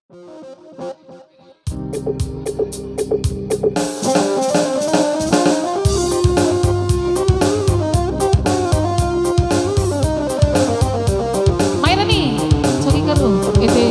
Mainan nih, cari keru, gitu.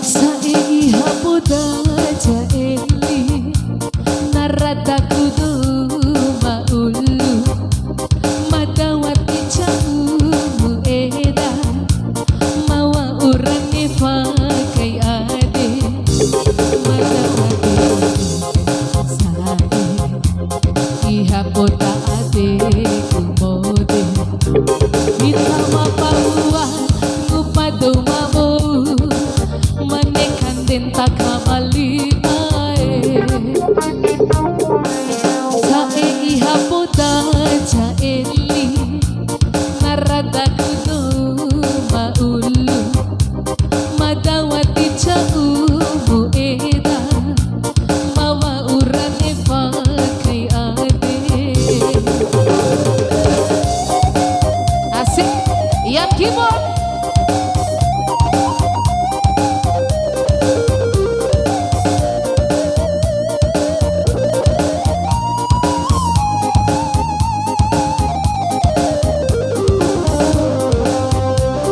Saiki hapuda jaeli narada kudu maulu madawati camu eda mawa urane pakai ade madawati sae ihapuda ade kumode hitama paua ngupadu mau menekan dentak kamali ae sae ihapuda jaeli narada kudu maulu madawati caumu eda mawa urane pakai ade asik yang keyboard.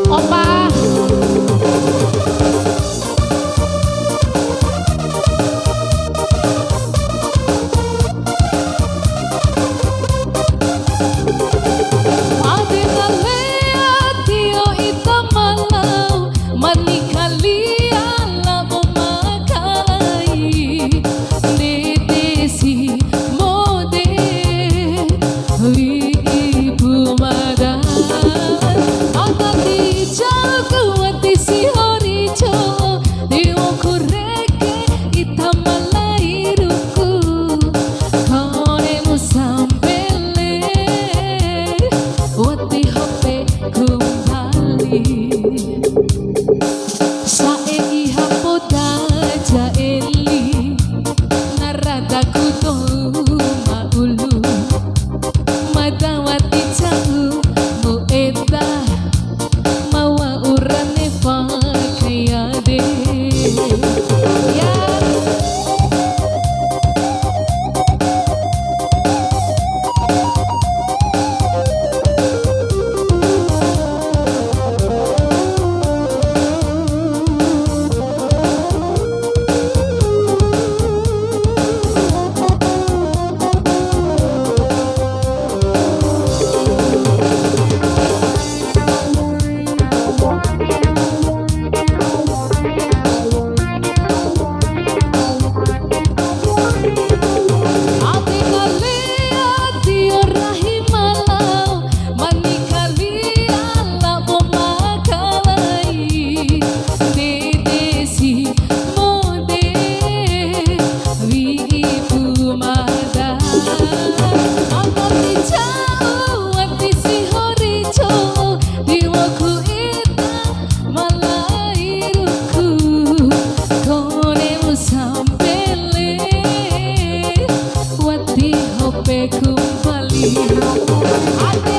Opa ade nalea tio ita malau manikalia la memakai dedesi mode ibu madan agati jago ati si horijo dewa kureke ita malairuku konemu sampele wati hope kembali sae ihapoda jaeli narada kudu maulu madawati cau mueda mawa urane pakai ade ya ade nalea tio rahimalau manikalia la memakai dedesi mode ibu madan agati jauh ati si horijo dewaku ita malairuku konemu sampele wati hope kembali ade